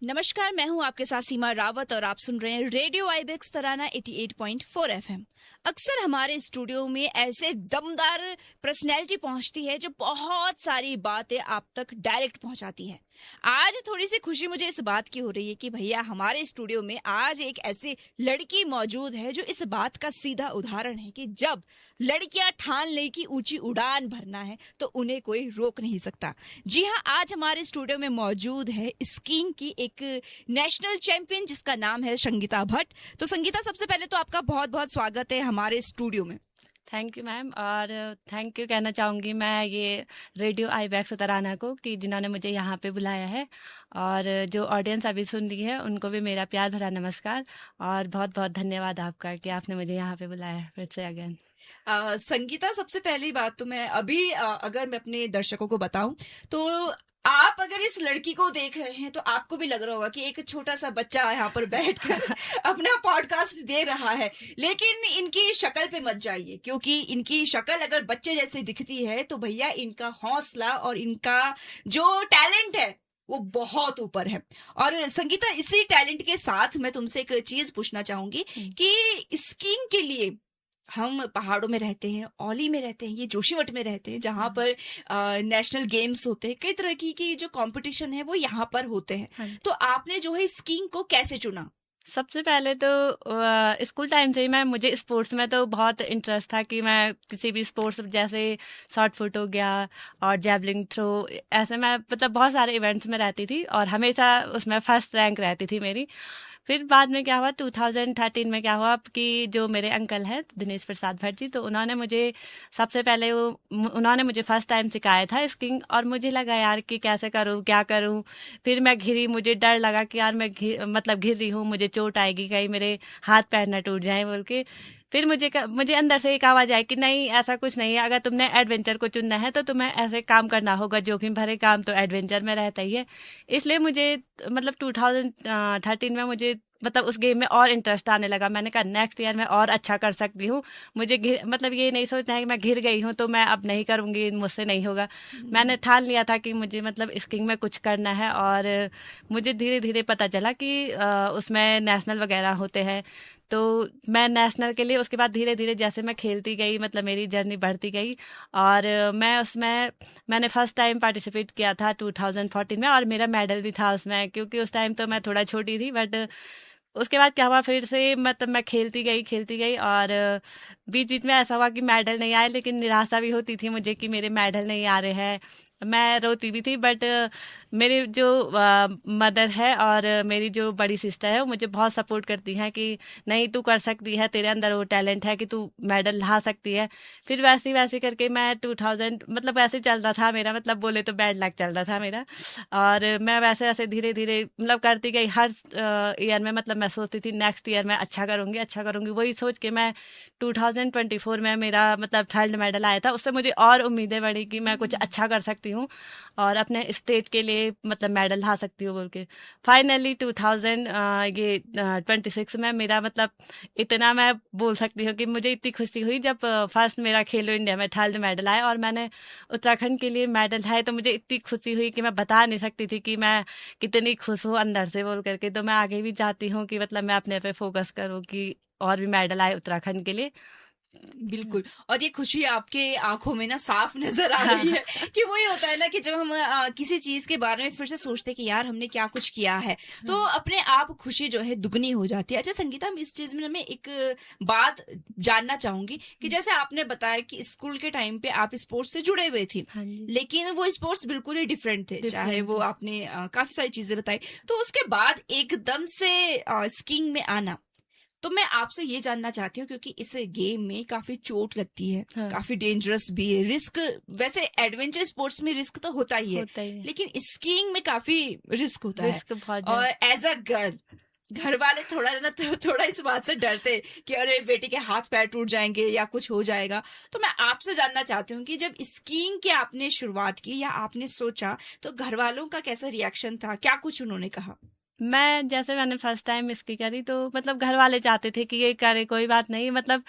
नमस्कार, मैं हूं आपके साथ सीमा रावत और आप सुन रहे हैं रेडियो आईबेक्स तराना 88.4 एफएम। अक्सर हमारे स्टूडियो में ऐसे दमदार पर्सनैलिटी पहुंचती है जो बहुत सारी बातें आप तक डायरेक्ट पहुंचाती है। आज थोड़ी सी खुशी मुझे इस बात की हो रही है कि भैया हमारे स्टूडियो में आज एक ऐसी लड़की मौजूद है जो इस बात का सीधा उदाहरण है कि जब लड़कियां ठान ले कि ऊंची उड़ान भरना है तो उन्हें कोई रोक नहीं सकता। जी हाँ, आज हमारे स्टूडियो में मौजूद है स्कीइंग की एक नेशनल चैंपियन जिसका नाम है संगीता भट्ट। तो संगीता, सबसे पहले तो आपका बहुत बहुत स्वागत है हमारे स्टूडियो में। थैंक यू मैम, और थैंक यू कहना चाहूँगी मैं ये रेडियो आईबैक्स तराना को कि जिन्होंने मुझे यहाँ पे बुलाया है, और जो ऑडियंस अभी सुन रही है उनको भी मेरा प्यार भरा नमस्कार और बहुत बहुत धन्यवाद आपका कि आपने मुझे यहाँ पे बुलाया है फिर से अगेन। संगीता, सबसे पहली बात तो मैं अभी अगर मैं अपने दर्शकों को बताऊं तो आप अगर इस लड़की को देख रहे हैं तो आपको भी लग रहा होगा कि एक छोटा सा बच्चा यहाँ पर बैठकर अपना पॉडकास्ट दे रहा है, लेकिन इनकी शक्ल पे मत जाइए क्योंकि इनकी शक्ल अगर बच्चे जैसे दिखती है तो भैया इनका हौसला और इनका जो टैलेंट है वो बहुत ऊपर है। और संगीता, इसी टैलेंट के साथ मैं तुमसे एक चीज पूछना चाहूंगी कि स्कीइंग के लिए हम पहाड़ों में रहते हैं, औली में रहते हैं, ये जोशीमठ में रहते हैं जहाँ पर नेशनल गेम्स होते हैं, कई तरह की जो कंपटीशन है वो यहाँ पर होते हैं। तो आपने जो है स्कीइंग को कैसे चुना? सबसे पहले तो स्कूल टाइम से ही मुझे स्पोर्ट्स में तो बहुत इंटरेस्ट था कि मैं किसी भी स्पोर्ट्स जैसे शॉट पुट हो गया और जैवलिन थ्रो, ऐसे मैं मतलब बहुत सारे इवेंट्स में रहती थी और हमेशा उसमें फर्स्ट रैंक रहती थी मेरी। फिर बाद में क्या हुआ, 2013 में क्या हुआ कि जो मेरे अंकल हैं दिनेश प्रसाद भट्ट जी, तो उन्होंने मुझे सबसे पहले उन्होंने मुझे फर्स्ट टाइम सिखाया था स्कीइंग, और मुझे लगा यार कि कैसे करूँ क्या करूँ। फिर मैं घिरी, मुझे डर लगा कि यार मैं घिर रही हूँ, मुझे चोट आएगी, कहीं मेरे हाथ पैर न टूट जाए बोल के। फिर मुझे अंदर से एक आवाज आई कि नहीं, ऐसा कुछ नहीं है, अगर तुमने एडवेंचर को चुनना है तो तुम्हें ऐसे काम करना होगा, जोखिम भरे काम तो एडवेंचर में रहता ही है। इसलिए मुझे मतलब 2013 में मुझे मतलब उस गेम में और इंटरेस्ट आने लगा। मैंने कहा नेक्स्ट ईयर मैं और अच्छा कर सकती हूँ। मुझे मतलब ये नहीं सोचना है कि मैं घिर गई हूँ तो मैं अब नहीं करूँगी, मुझसे नहीं होगा। मैंने ठान लिया था कि मुझे मतलब स्कीइंग में कुछ करना है, और मुझे धीरे धीरे पता चला कि उसमें नेशनल वगैरह होते हैं, तो मैं नेशनल के लिए उसके बाद धीरे धीरे जैसे मैं खेलती गई, मतलब मेरी जर्नी बढ़ती गई, और मैंने फर्स्ट टाइम पार्टिसिपेट किया था 2014 में, और मेरा मेडल भी था उसमें, क्योंकि उस टाइम तो मैं थोड़ा छोटी थी। बट उसके बाद क्या हुआ, फिर से मतलब मैं खेलती गई और बीच बीच में ऐसा हुआ कि मेडल नहीं आए, लेकिन निराशा भी होती थी मुझे कि मेरे मेडल नहीं आ रहे हैं, मैं रोती भी थी। बट मेरी जो मदर है और मेरी जो बड़ी सिस्टर है वो मुझे बहुत सपोर्ट करती हैं कि नहीं, तू कर सकती है, तेरे अंदर वो टैलेंट है कि तू मेडल ला सकती है। फिर वैसे करके मैं 2000 मतलब वैसे चल रहा था मेरा, मतलब बोले तो बैड लक चल रहा था मेरा, और मैं वैसे धीरे धीरे मतलब करती गई। हर ईयर में मतलब मैं सोचती थी नेक्स्ट ईयर मैं अच्छा करूँगी। वही सोच के मैं 2024 में मेरा मतलब 3rd मेडल आया था। उससे मुझे और उम्मीदें बढ़ी कि मैं कुछ अच्छा कर सकती हूँ और अपने स्टेट के लिए मतलब मेडल ला सकती हूँ बोल के। फाइनली 2026 में मेरा मतलब इतना मैं बोल सकती हूँ कि मुझे इतनी खुशी हुई जब फर्स्ट मेरा खेलो इंडिया में 3rd मेडल आया और मैंने उत्तराखंड के लिए मेडल लाए, तो मुझे इतनी खुशी हुई कि मैं बता नहीं सकती थी कि मैं कितनी खुश हूँ अंदर से बोल करके। तो मैं आगे भी चाहती हूँ कि मतलब मैं अपने पे फोकस करूँ कि और भी मेडल आए उत्तराखंड के लिए। बिल्कुल, और ये खुशी आपके आंखों में ना साफ नजर आ रही है कि वही होता है ना कि जब हम किसी चीज के बारे में फिर से सोचते हैं कि यार हमने क्या कुछ किया है, तो अपने आप खुशी जो है दुगनी हो जाती है। अच्छा संगीता, हम इस चीज में मैं एक बात जानना चाहूंगी कि जैसे आपने बताया कि स्कूल के टाइम पे आप स्पोर्ट्स से जुड़े हुए थे, लेकिन वो स्पोर्ट्स बिल्कुल ही डिफरेंट थे, चाहे वो आपने काफी सारी चीजें बताई, तो उसके बाद एकदम से स्कीइंग में आना, तो मैं आपसे ये जानना चाहती हूँ क्योंकि इस गेम में काफी चोट लगती है, काफी डेंजरस भी है, रिस्क, वैसे एडवेंचर स्पोर्ट्स में रिस्क तो होता ही है, लेकिन स्कीइंग में काफी रिस्क होता है। और एज अ गर्ल, घर वाले थोड़ा इस बात से डरते कि अरे बेटी के हाथ पैर टूट जाएंगे या कुछ हो जाएगा। तो मैं आपसे जानना चाहती हूँ कि जब स्कीइंग की आपने शुरुआत की या आपने सोचा तो घर वालों का कैसा रिएक्शन था, क्या कुछ उन्होंने कहा? मैंने फर्स्ट टाइम इसकी करी तो मतलब घर वाले चाहते थे कि ये करे, कोई बात नहीं, मतलब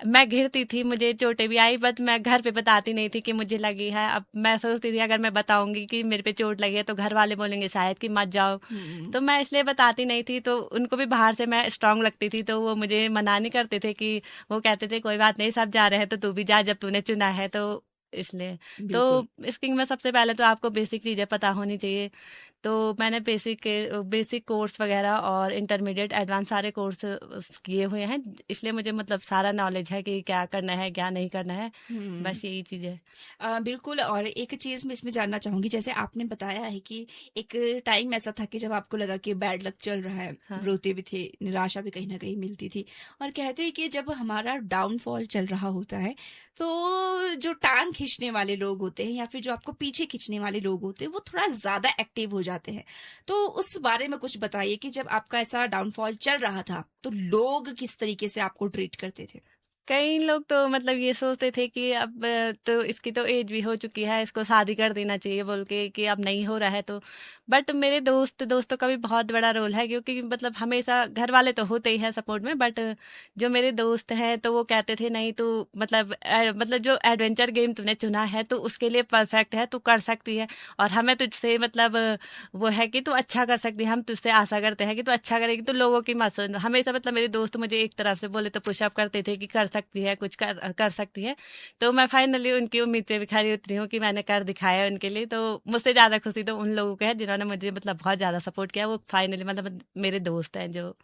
मैं गिरती थी, मुझे चोटें भी आई, बट मैं घर पे बताती नहीं थी कि मुझे लगी है। अब मैं सोचती थी अगर मैं बताऊंगी कि मेरे पे चोट लगी है तो घर वाले बोलेंगे शायद कि मत जाओ, हम्म। तो मैं इसलिए बताती नहीं थी। तो उनको भी बाहर से मैं स्ट्रांग लगती थी तो वो मुझे मना नहीं करते थे, कि वो कहते थे कोई बात नहीं, सब जा रहे हैं तो तू भी जा जब तूने चुना है, तो इसलिए। तो बिल्कुल। स्कीइंग में सबसे पहले तो आपको बेसिक चीज़ें पता होनी चाहिए। तो मैंने बेसिक कोर्स वगैरह और इंटरमीडिएट एडवांस सारे कोर्स किए हुए हैं, इसलिए मुझे मतलब सारा नॉलेज है कि क्या करना है क्या नहीं करना है, हम्म। बस यही चीज़ है। बिल्कुल। और एक चीज मैं इसमें जानना चाहूंगी, जैसे आपने बताया है कि एक टाइम ऐसा था कि जब आपको लगा कि बैड लक चल रहा है, हाँ। रोते भी थे, निराशा भी कहीं ना कहीं मिलती थी, और कहते हैं कि जब हमारा डाउनफॉल चल रहा होता है तो जो टांग खींचने वाले लोग होते हैं या फिर जो आपको पीछे खींचने वाले लोग होते हैं वो थोड़ा ज्यादा एक्टिव हो जाते हैं। तो उस बारे में कुछ बताइए कि जब आपका ऐसा डाउनफॉल चल रहा था तो लोग किस तरीके से आपको ट्रीट करते थे। कई लोग तो मतलब ये सोचते थे कि अब तो इसकी तो एज भी हो चुकी है, इसको शादी कर देना चाहिए बोल के, कि अब नहीं हो रहा है तो। बट मेरे दोस्तों का भी बहुत बड़ा रोल है, क्योंकि मतलब हमेशा घर वाले तो होते ही है सपोर्ट में, बट जो मेरे दोस्त हैं तो वो कहते थे नहीं तू मतलब जो एडवेंचर गेम तूने चुना है तो उसके लिए परफेक्ट है, तू कर सकती है, और हमें तुझसे मतलब वो है कि तू अच्छा कर सकती है, हम तुझसे आशा करते हैं कि तू अच्छा करेगी, तो लोगों की मत सुन। हमेशा मतलब मेरे दोस्त मुझे एक तरफ से बोले तो पुशअप करते थे कि कर सकती है, कुछ कर सकती है। तो मैं फाइनली उनकी उम्मीद पे भी खरी उतरी हूँ कि मैंने कर दिखाया उनके लिए। तो मुझसे ज्यादा खुशी तो उन लोगों को है जिन्होंने मुझे मतलब बहुत ज्यादा सपोर्ट किया, वो फाइनली मतलब मेरे दोस्त हैं जो।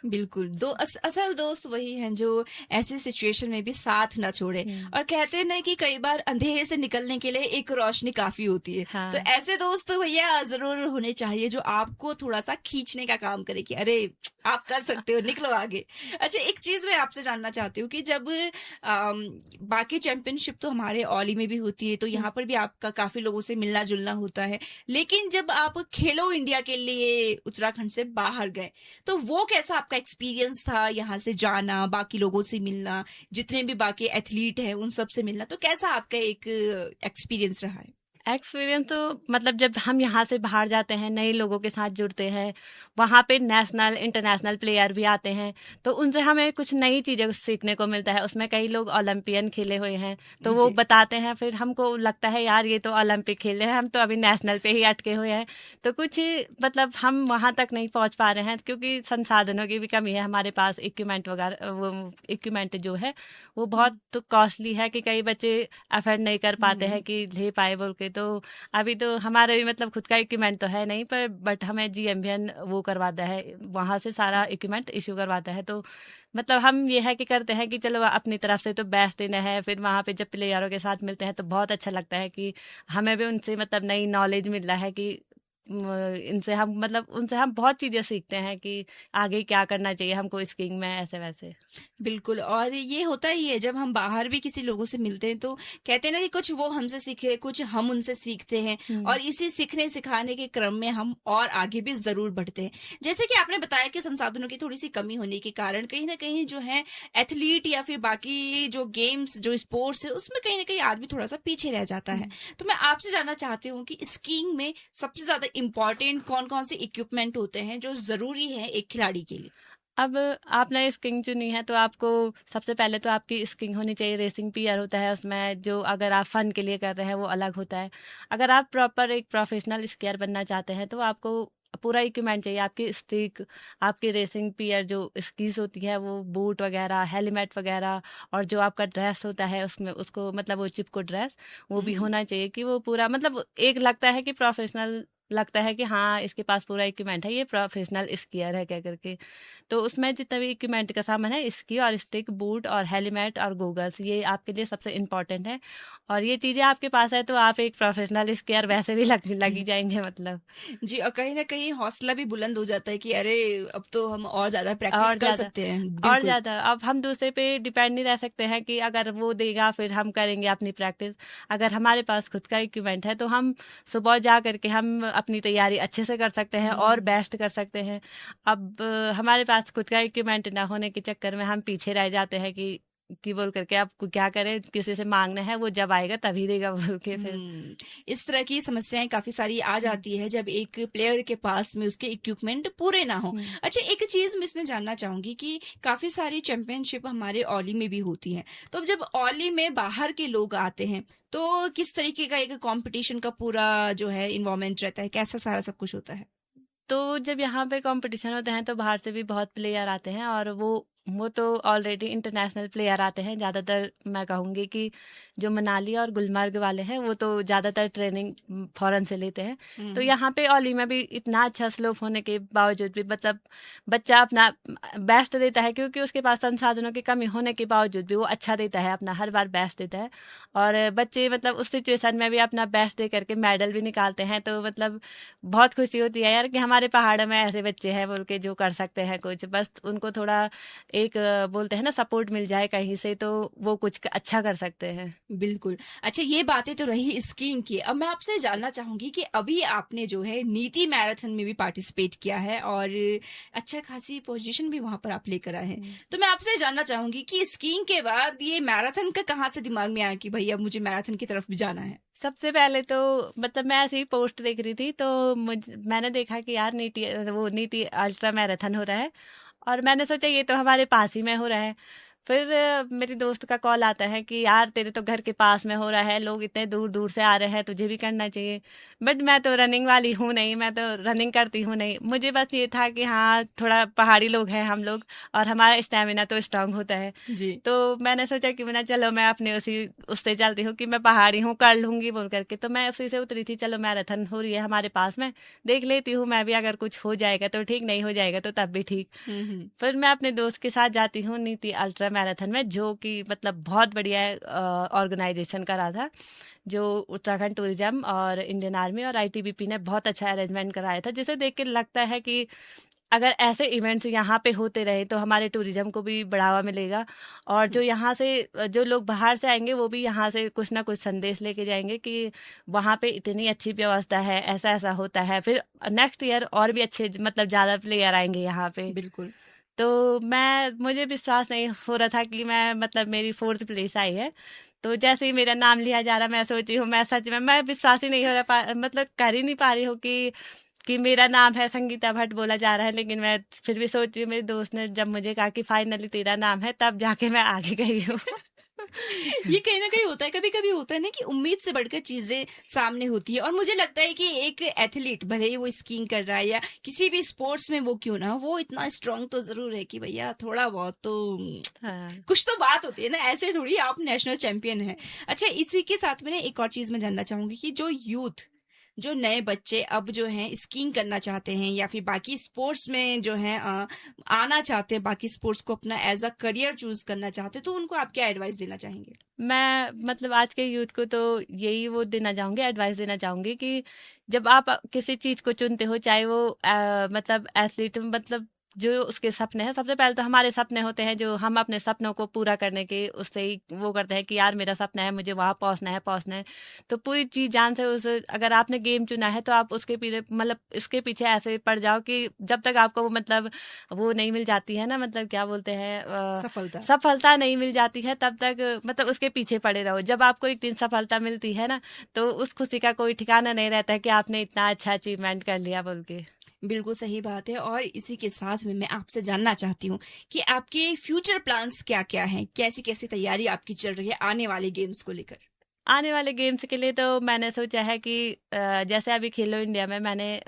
बिल्कुल। असल दोस्त वही हैं जो ऐसी सिचुएशन में भी साथ ना छोड़े। हम्म। और कहते हैं ना कि कई बार अंधेरे से निकलने के लिए एक रोशनी काफी होती है। तो हाँ। ऐसे दोस्त भैया जरूर होने चाहिए जो आपको थोड़ा सा खींचने का काम करे कि अरे आप कर सकते हो, निकलो आगे। अच्छा, एक चीज मैं आपसे जानना चाहती हूँ कि जब बाकी चैंपियनशिप तो हमारे औली में भी होती है, तो यहाँ पर भी आपका काफी लोगों से मिलना जुलना होता है, लेकिन जब आप खेलो इंडिया के लिए उत्तराखंड से बाहर गए तो वो कैसा आपका एक्सपीरियंस था, यहाँ से जाना, बाकी लोगों से मिलना, जितने भी बाकी एथलीट हैं उन सब से मिलना, तो कैसा आपका एक एक्सपीरियंस रहा है। एक्सपीरियंस तो मतलब जब हम यहाँ से बाहर जाते हैं, नए लोगों के साथ जुड़ते हैं, वहाँ पे नेशनल इंटरनेशनल प्लेयर भी आते हैं, तो उनसे हमें कुछ नई चीज़ें सीखने को मिलता है। उसमें कई लोग ओलंपियन खेले हुए हैं तो वो जी। बताते हैं, फिर हमको लगता है यार ये तो ओलंपिक खेले हैं, हम तो अभी नेशनल पे ही अटके हुए हैं। तो कुछ मतलब हम वहाँ तक नहीं पहुँच पा रहे हैं क्योंकि संसाधनों की भी कमी है हमारे पास। इक्विपमेंट वगैरह, वो इक्विपमेंट जो है वो बहुत कॉस्टली है कि कई बच्चे अफोर्ड नहीं कर पाते हैं कि ले पाए बोल के। तो अभी तो हमारे भी मतलब खुद का इक्विपमेंट तो है नहीं, पर बट हमें जीएमवीएन वो करवाता है, वहां से सारा इक्विपमेंट इशू करवाता है। तो मतलब हम ये है कि करते हैं कि चलो अपनी तरफ से तो बेस्ट देना है, फिर वहां पे जब प्लेयरों के साथ मिलते हैं तो बहुत अच्छा लगता है कि हमें भी उनसे मतलब नई नॉलेज मिल रहा है कि इनसे हम मतलब उनसे हम बहुत चीजें सीखते हैं कि आगे क्या करना चाहिए हमको स्कीइंग में, ऐसे वैसे। बिल्कुल। और ये होता ही है जब हम बाहर भी किसी लोगों से मिलते हैं तो कहते हैं ना कि कुछ वो हमसे सीखे, कुछ हम उनसे सीखते हैं, हम्म। और इसी सीखने सिखाने के क्रम में हम और आगे भी जरूर बढ़ते हैं। जैसे कि आपने बताया कि संसाधनों की थोड़ी सी कमी होने के कारण कहीं ना कहीं जो है एथलीट या फिर बाकी जो गेम्स जो स्पोर्ट्स है उसमें कहीं ना कहीं आदमी थोड़ा सा पीछे रह जाता है। तो मैं आपसे जानना चाहती हूँ कि स्कीइंग में सबसे ज्यादा इम्पोर्टेंट कौन कौन से इक्विपमेंट होते हैं जो जरूरी है एक खिलाड़ी के लिए। अब आपने स्किंग चुनी है तो आपको सबसे पहले तो आपकी स्किंग होनी चाहिए। रेसिंग पियर होता है उसमें, जो अगर आप फन के लिए कर रहे हैं वो अलग होता है। अगर आप प्रॉपर एक प्रोफेशनल स्कीयर बनना चाहते हैं तो आपको पूरा इक्विपमेंट चाहिए, आपकी स्टिक, आपकी रेसिंग पियर जो स्कीज होती है, वो बूट वगैरह, हेलमेट वगैरह, और जो आपका ड्रेस होता है उसमें उसको मतलब वो चिपको ड्रेस वो भी होना चाहिए कि वो पूरा मतलब एक लगता है कि प्रोफेशनल लगता है कि हाँ इसके पास पूरा इक्विपमेंट है, ये प्रोफेशनल स्कीयर है क्या करके। तो उसमें जितना भी इक्विपमेंट का सामान है, स्की और स्टिक, बूट और हेलमेट और गूगल्स, ये आपके लिए सबसे इम्पोर्टेंट है। और ये चीज़ें आपके पास है तो आप एक प्रोफेशनल स्कीयर वैसे भी लगी जाएंगे मतलब। जी। और कहीं ना कहीं हौसला भी बुलंद हो जाता है कि अरे अब तो हम और ज्यादा प्रैक्टिस और कर ज्यादा, सकते हैं। और बिल्कुल। ज्यादा अब हम दूसरे पे डिपेंड नहीं रह सकते हैं कि अगर वो देगा फिर हम करेंगे अपनी प्रैक्टिस। अगर हमारे पास खुद का इक्विपमेंट है तो हम सुबह जा करके हम अपनी तैयारी अच्छे से कर सकते हैं और बेस्ट कर सकते हैं। अब हमारे पास खुद का इक्विपमेंट ना होने के चक्कर में हम पीछे रह जाते हैं कि कि बोल करके आपको क्या करें, किसी से मांगना है वो जब आएगा तभी देगा बोल के फिर। इस तरह की समस्याएं काफी सारी आ जाती है जब एक प्लेयर के पास में उसके इक्विपमेंट पूरे ना हो। अच्छा, एक चीज मैं इसमें जानना चाहूंगी कि काफी सारी चैंपियनशिप हमारे ओली में भी होती है, तो अब जब ओली में बाहर के लोग आते हैं तो किस तरीके का एक कंपटीशन का पूरा जो है इन्वॉल्वमेंट रहता है, कैसा सारा सब कुछ होता है? तो जब यहाँ पे कंपटीशन होते हैं तो बाहर से भी बहुत प्लेयर आते हैं, और वो तो ऑलरेडी इंटरनेशनल प्लेयर आते हैं ज़्यादातर। मैं कहूँगी कि जो मनाली और गुलमर्ग वाले हैं वो तो ज़्यादातर ट्रेनिंग फॉरेन से लेते हैं। तो यहाँ पे ओली में भी इतना अच्छा स्लोप होने के बावजूद भी मतलब बच्चा अपना बेस्ट देता है, क्योंकि उसके पास संसाधनों की कमी होने के बावजूद भी वो अच्छा देता है, अपना हर बार बेस्ट देता है। और बच्चे मतलब उस सिचुएशन में भी अपना बेस्ट दे करके मेडल भी निकालते हैं। तो मतलब बहुत खुशी होती है यार कि हमारे पहाड़ में ऐसे बच्चे हैं बोल के जो कर सकते हैं कुछ, बस उनको थोड़ा एक बोलते हैं ना सपोर्ट मिल जाए कहीं से तो वो कुछ अच्छा कर सकते हैं। बिल्कुल। अच्छा, ये बातें तो रही स्कीइंग की। अब मैं आपसे जानना चाहूंगी कि अभी आपने जो है नीति मैराथन में भी पार्टिसिपेट किया है और अच्छा खासी पोजीशन भी वहां पर आप लेकर आए हैं, तो मैं आपसे जानना चाहूंगी कि स्कीइंग के बाद ये मैराथन का कहाँ से दिमाग में आया कि भैया मुझे मैराथन की तरफ भी जाना है? सबसे पहले तो मतलब मैं ऐसे ही पोस्ट देख रही थी तो मैंने देखा कि यार नीति अल्ट्रा मैराथन हो रहा है, और मैंने सोचा ये तो हमारे पास ही में हो रहा है। फिर मेरी दोस्त का कॉल आता है कि यार तेरे तो घर के पास में हो रहा है, लोग इतने दूर दूर से आ रहे हैं, तुझे भी करना चाहिए। बट मैं तो रनिंग वाली हूँ नहीं, मैं तो रनिंग करती हूँ नहीं। मुझे बस ये था कि हाँ थोड़ा पहाड़ी लोग हैं हम लोग और हमारा स्टेमिना तो स्ट्रांग होता है जी। तो मैंने सोचा कि मैं चलो मैं अपने उससे चलती हूँ कि मैं पहाड़ी हूँ कर लूंगी बोल करके। तो मैं उसी से उतरी थी, चलो मैराथन हो रही है हमारे पास में, देख लेती हूँ मैं भी, अगर कुछ हो जाएगा तो ठीक, नहीं हो जाएगा तो तब भी ठीक। फिर मैं अपने दोस्त के साथ जाती हूँ नीति अल्ट्रा मैराथन में, जो कि मतलब बहुत बढ़िया ऑर्गेनाइजेशन करा था, जो उत्तराखंड टूरिज्म और इंडियन आर्मी और आईटीबीपी ने बहुत अच्छा अरेंजमेंट कराया था, जिसे देख के लगता है कि अगर ऐसे इवेंट्स यहाँ पे होते रहे तो हमारे टूरिज्म को भी बढ़ावा मिलेगा, और जो यहाँ से जो लोग बाहर से आएंगे वो भी यहाँ से कुछ ना कुछ संदेश लेके जाएंगे कि वहाँ पे इतनी अच्छी व्यवस्था है, ऐसा ऐसा होता है। फिर नेक्स्ट ईयर और भी अच्छे मतलब ज़्यादा प्लेयर आएंगे यहाँ पे। बिल्कुल। तो मुझे विश्वास नहीं हो रहा था कि मैं मतलब मेरी 4th प्लेस आई है। तो जैसे ही मेरा नाम लिया जा रहा, मैं सोची हूँ, मैं सच में मैं विश्वास ही नहीं हो रहा, मतलब कर ही नहीं पा रही हूँ कि मेरा नाम है संगीता भट्ट बोला जा रहा है। लेकिन मैं फिर भी सोच रही हूँ, मेरे दोस्त ने जब मुझे कहा कि फाइनली तेरा नाम है, तब जाके मैं आगे गई हूँ। ये कहीं ना कहीं होता है, कभी कभी होता है ना कि उम्मीद से बढ़कर चीजें सामने होती है। और मुझे लगता है कि एक एथलीट भले ही वो स्कीइंग कर रहा है या किसी भी स्पोर्ट्स में वो क्यों ना हो, वो इतना स्ट्रांग तो जरूर है कि भैया थोड़ा बहुत तो कुछ तो बात होती है ना, ऐसे थोड़ी आप नेशनल चैंपियन है। अच्छा, इसी के साथ में एक और चीज मैं जानना चाहूंगी कि जो यूथ, जो नए बच्चे अब जो हैं स्कीइंग करना चाहते हैं या फिर बाकी स्पोर्ट्स में जो है आना चाहते हैं, बाकी स्पोर्ट्स को अपना एज अ करियर चूज करना चाहते हैं, तो उनको आप क्या एडवाइस देना चाहेंगे? मैं मतलब आज के यूथ को तो यही वो देना चाहूंगी, एडवाइस देना चाहूंगी कि जब आप किसी चीज को चुनते हो, चाहे वो मतलब एथलीट, मतलब जो उसके सपने हैं, सबसे पहले तो हमारे सपने होते हैं जो हम अपने सपनों को पूरा करने के उससे ही वो करते हैं कि यार मेरा सपना है, मुझे वहां पहुंचना है। तो पूरी चीज जान से उस, अगर आपने गेम चुना है तो आप उसके पीछे मतलब इसके पीछे ऐसे पड़ जाओ कि जब तक आपको वो मतलब वो नहीं मिल जाती है ना, मतलब क्या बोलते हैं, सफलता नहीं मिल जाती है, तब तक मतलब उसके पीछे पड़े रहो। जब आपको एक दिन सफलता मिलती है ना, तो उस खुशी का कोई ठिकाना नहीं रहता है कि आपने इतना अच्छा अचीवमेंट कर लिया बोल के। बिल्कुल सही बात है। और इसी के साथ में मैं आपसे जानना चाहती हूँ कि आपके फ्यूचर प्लान्स क्या क्या हैं, कैसी कैसी तैयारी आपकी चल रही है आने वाले गेम्स को लेकर? आने वाले गेम्स के लिए तो मैंने सोचा है कि जैसे अभी खेलो इंडिया में मैंने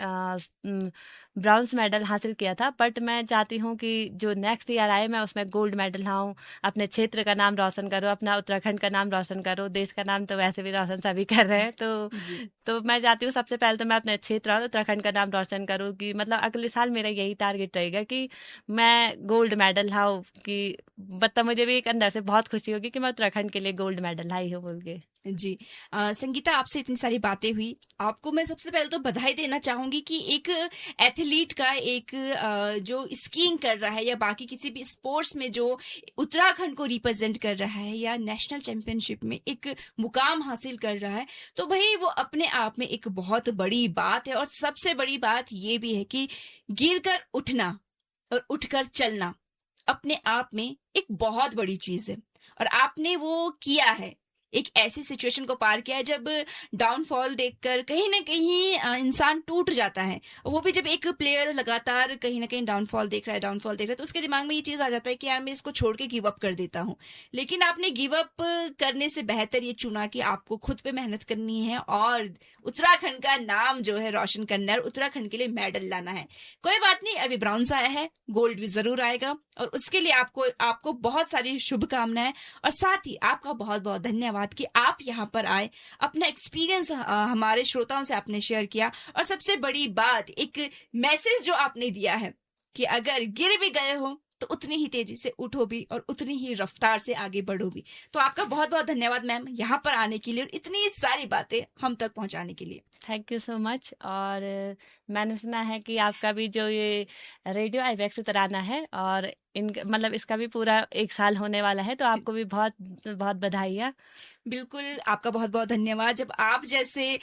ब्राउन्स मेडल हासिल किया था, बट मैं चाहती हूँ कि जो नेक्स्ट ईयर आए मैं उसमें गोल्ड मेडल लाऊं, अपने क्षेत्र का नाम रोशन करो, अपना उत्तराखंड का नाम रोशन करो। देश का नाम तो वैसे भी रोशन सभी कर रहे हैं, तो मैं चाहती हूँ सबसे पहले तो मैं अपने क्षेत्र और उत्तराखंड का नाम रोशन करूँ, कि मतलब अगले साल मेरा यही टारगेट रहेगा कि मैं गोल्ड मेडल लाऊं, कि मतलब मुझे भी एक अंदर से बहुत खुशी होगी कि मैं उत्तराखंड के लिए गोल्ड मेडल लाई हूँ बोल के। जी। संगीता, आपसे इतनी सारी बातें हुई, आपको मैं सबसे पहले तो बधाई देना चाहूंगी कि एक एथलीट का एक जो स्कीइंग कर रहा है या बाकी किसी भी स्पोर्ट्स में जो उत्तराखंड को रिप्रेजेंट कर रहा है या नेशनल चैंपियनशिप में एक मुकाम हासिल कर रहा है, तो भाई वो अपने आप में एक बहुत बड़ी बात है। और सबसे बड़ी बात ये भी है कि गिरकर उठना और उठकर चलना अपने आप में एक बहुत बड़ी चीज है। और आपने वो किया है, एक ऐसी सिचुएशन को पार किया है जब डाउनफॉल देखकर कहीं ना कहीं इंसान टूट जाता है। वो भी जब एक प्लेयर लगातार कहीं ना कहीं डाउनफॉल देख रहा है तो उसके दिमाग में ये चीज आ जाता है कि यार मैं इसको छोड़ के गिव अप कर देता हूँ। लेकिन आपने गिव अप करने से बेहतर ये चुना कि आपको खुद पे मेहनत करनी है और उत्तराखंड का नाम जो है रोशन करना है और उत्तराखंड के लिए मेडल लाना है। कोई बात नहीं, अभी ब्रॉन्ज आया है, गोल्ड भी जरूर आएगा और उसके लिए आपको बहुत सारी शुभकामनाएं और साथ ही आपका बहुत बहुत धन्यवाद कि आप यहाँ पर आए, अपना एक्सपीरियंस हमारे श्रोताओं से आपने शेयर किया और सबसे बड़ी बात एक मैसेज जो आपने दिया है कि अगर गिर भी गए हो तो उतनी ही तेजी से उठो भी और उतनी ही रफ्तार से आगे बढ़ो भी। तो आपका बहुत बहुत धन्यवाद मैम यहाँ पर आने के लिए और इतनी सारी बातें हम तक पहुंचाने के लिए। Thank you so much. और मैंने सुना है कि आपका भी जो ये रेडियो आईबैक्स तराना है और मतलब इसका भी पूरा 1 साल होने वाला है, तो आपको भी बहुत बहुत बधाइयाँ। बिल्कुल, आपका बहुत बहुत धन्यवाद। जब आप जैसे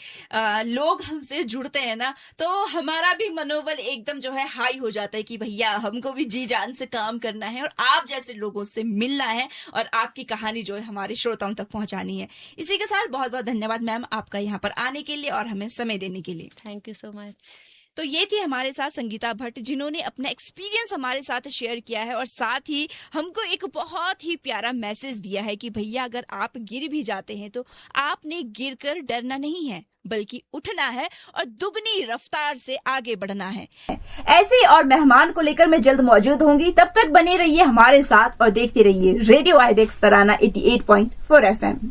लोग हमसे जुड़ते हैं ना तो हमारा भी मनोबल एकदम जो है हाई हो जाता है कि भैया हमको भी जी जान से काम करना है और आप जैसे लोगों से मिलना है और आपकी कहानी जो है हमारे श्रोताओं तक पहुंचानी है। इसी के साथ बहुत बहुत धन्यवाद मैम आपका यहाँ पर आने के लिए और हमें समय देने के लिए। Thank you so much. तो ये थी हमारे साथ संगीता भट्ट जिन्होंने अपना एक्सपीरियंस हमारे साथ शेयर किया है और साथ ही हमको एक बहुत ही प्यारा मैसेज दिया है कि भैया अगर आप गिर भी जाते हैं तो आपने गिरकर डरना नहीं है बल्कि उठना है और दुगनी रफ्तार से आगे बढ़ना है। ऐसे और मेहमान को लेकर मैं जल्द मौजूद होंगी, तब तक बने रहिए हमारे साथ और देखते रहिए रेडियो आईबैक्स तराना 88.4 FM।